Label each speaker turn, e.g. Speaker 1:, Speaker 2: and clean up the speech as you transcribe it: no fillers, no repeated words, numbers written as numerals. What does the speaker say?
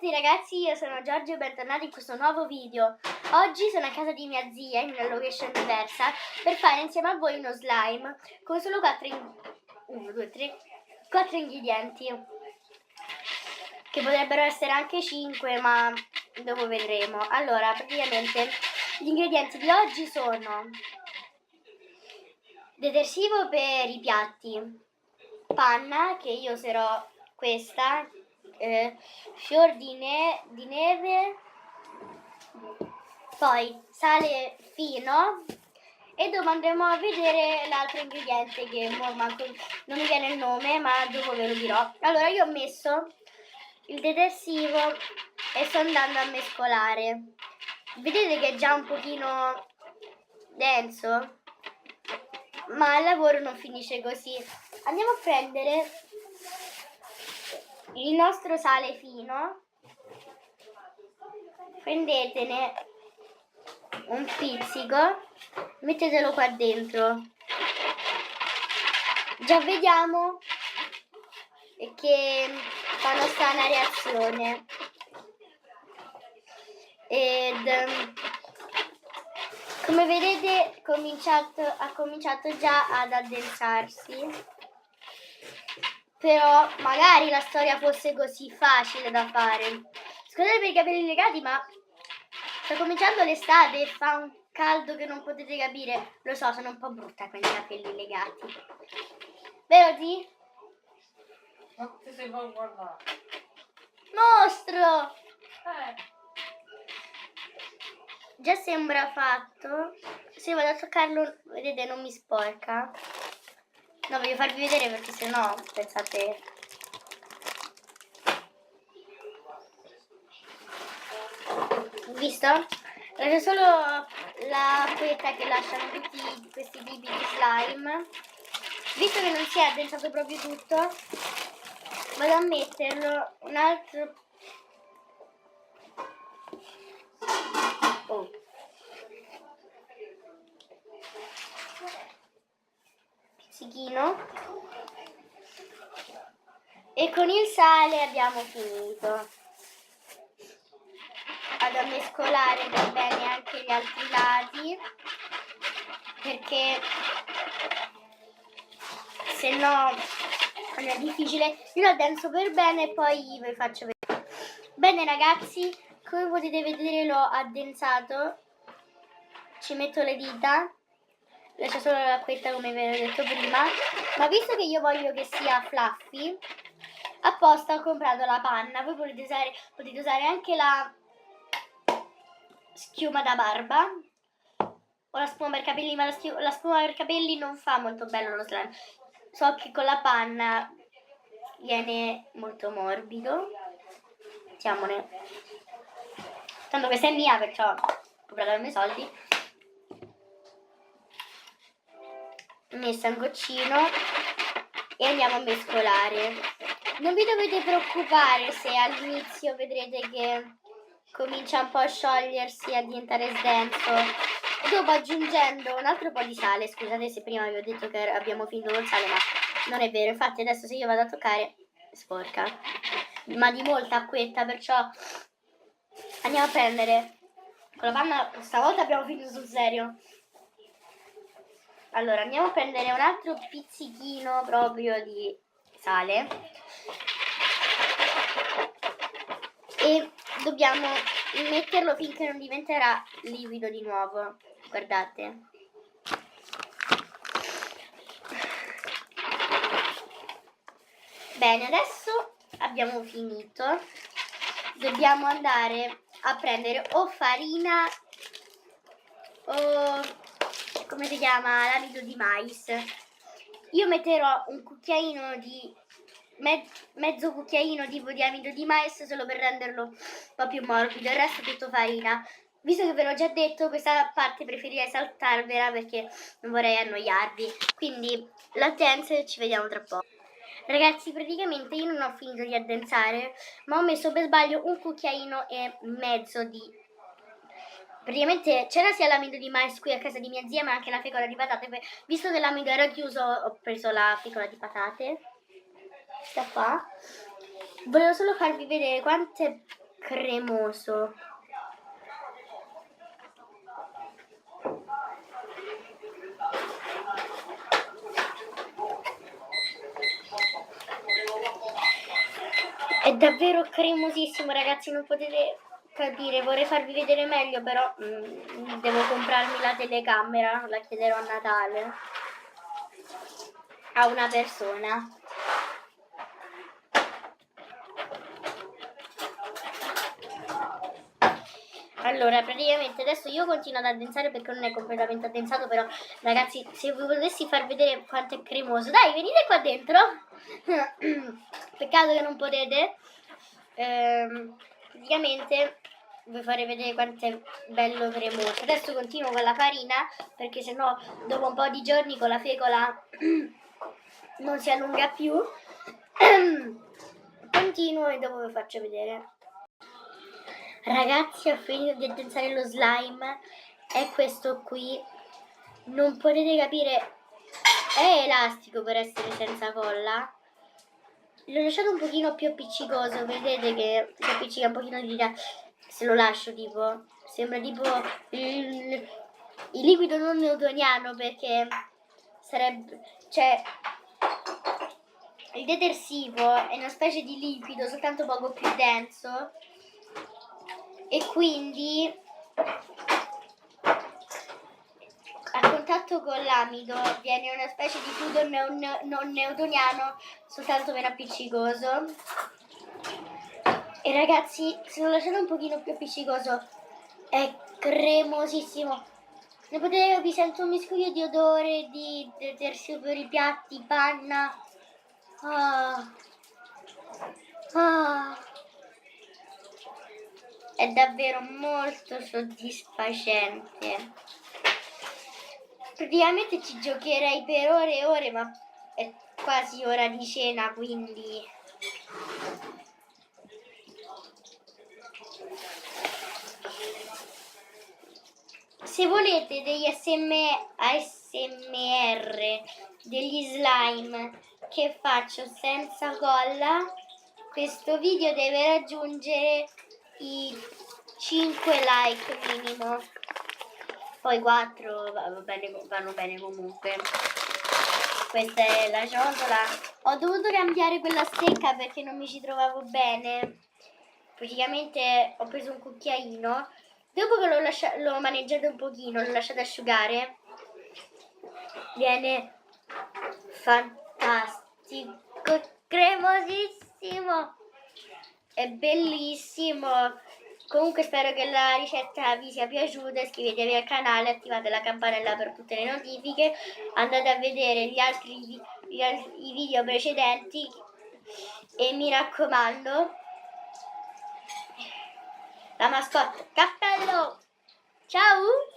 Speaker 1: tutti ragazzi, io sono Giorgio e bentornati in questo nuovo video. Oggi sono a casa di mia zia in una location diversa per fare insieme a voi uno slime con solo 4 ingredienti, che potrebbero essere anche 5, ma dopo vedremo. Allora, praticamente gli ingredienti di oggi sono detersivo per i piatti, panna, che io userò questa, fior di neve, poi sale fino, e dopo andremo a vedere l'altro ingrediente che manco, non mi viene il nome, ma dopo ve lo dirò. Allora, io ho messo il detersivo e sto andando a mescolare. Vedete che è già un pochino denso, ma il lavoro non finisce così. Andiamo a prendere il nostro sale fino, prendetene un pizzico, mettetelo qua dentro. Già vediamo che fa una strana reazione ed come vedete ha cominciato già ad addensarsi. Però magari la storia fosse così facile da fare. Scusate per i capelli legati, ma sta cominciando l'estate e fa un caldo che non potete capire. Lo so, sono un po' brutta con i capelli legati. Vero Di?
Speaker 2: Ma ti sei a guardare?
Speaker 1: Mostro! Già sembra fatto. Se vado a toccarlo, vedete, non mi sporca. No, voglio farvi vedere perché sennò pensate... Visto? C'è solo l'acquetta che lasciano tutti questi tipi di slime. Visto che non si è addensato proprio tutto, vado a metterlo un altro... Oh. Pizzichino. E con il sale abbiamo finito. Vado a mescolare per bene anche gli altri lati, perché se no è difficile. Io lo addenso per bene e poi vi faccio vedere. Bene ragazzi, come potete vedere l'ho addensato. Ci metto le dita, lascio solo l'acquetta come vi ho detto prima, ma visto che io voglio che sia fluffy, apposta ho comprato la panna. Voi potete usare anche la schiuma da barba o la spuma per capelli, ma la spuma per capelli non fa molto bello lo slime. So che con la panna viene molto morbido. Mettiamone, tanto questa è mia, perciò ho comprato i miei soldi. Messa un goccino e andiamo a mescolare. Non vi dovete preoccupare se all'inizio vedrete che comincia un po' a sciogliersi, a diventare sdenso. Dopo aggiungendo un altro po' di sale, scusate se prima vi ho detto che abbiamo finito col sale, ma non è vero. Infatti adesso se io vado a toccare sporca, ma di molta acquetta, perciò andiamo a prendere con la panna. Stavolta abbiamo finito sul serio. Allora andiamo a prendere un altro pizzichino proprio di sale e dobbiamo metterlo finché non diventerà liquido di nuovo. Guardate. Bene, adesso abbiamo finito. Dobbiamo andare a prendere o farina o, come si chiama, l'amido di mais. Io metterò un cucchiaino di mezzo cucchiaino tipo di amido di mais solo per renderlo un po' più morbido, il resto tutto farina. Visto che ve l'ho già detto, questa parte preferirei saltarvela perché non vorrei annoiarvi. Quindi l'addense ci vediamo tra poco. Ragazzi, praticamente io non ho finito di addensare, ma ho messo per sbaglio un cucchiaino e mezzo di... Praticamente c'era sia l'amido di mais qui a casa di mia zia, ma anche la fecola di patate. Visto che l'amido era chiuso, ho preso la fecola di patate. Questa qua. Volevo solo farvi vedere quante cremoso. È davvero cremosissimo, ragazzi, non potete capire. Vorrei farvi vedere meglio, però devo comprarmi la telecamera, la chiederò a Natale a una persona. Allora, praticamente adesso io continuo ad addensare perché non è completamente addensato, però ragazzi, se vi volessi far vedere quanto è cremoso, dai, venite qua dentro. Peccato che non potete. Praticamente vi farei vedere quanto è bello cremoso. Adesso continuo con la farina perché sennò dopo un po' di giorni con la fecola non si allunga più. Continuo e dopo vi faccio vedere. Ragazzi, ho finito di addensare lo slime, è questo qui, non potete capire, è elastico per essere senza colla. L'ho lasciato un pochino più appiccicoso, vedete che si appiccica un pochino di là, se lo lascio tipo, sembra tipo il liquido non newtoniano perché sarebbe, cioè, il detersivo è una specie di liquido soltanto poco più denso. E quindi a contatto con l'amido viene una specie di fluido non newtoniano, soltanto meno appiccicoso. E ragazzi, se lo lasciate un pochino più appiccicoso, è cremosissimo. Ne potete capire, sento un miscuglio di odore, di detersivo per i piatti, panna. È davvero molto soddisfacente. Praticamente ci giocherei per ore e ore, ma è quasi ora di cena, quindi se volete degli ASMR, degli slime che faccio senza colla, questo video deve raggiungere i 5 like minimo. Poi 4 vanno bene comunque. Questa è la ciotola. Ho dovuto cambiare quella secca perché non mi ci trovavo bene. Praticamente ho preso un cucchiaino. Dopo che l'ho maneggiato un pochino, l'ho lasciato asciugare, viene fantastico, cremosissimo, è bellissimo. Comunque spero che la ricetta vi sia piaciuta, iscrivetevi al canale, attivate la campanella per tutte le notifiche, andate a vedere i video precedenti e mi raccomando, la mascotte, cappello, ciao!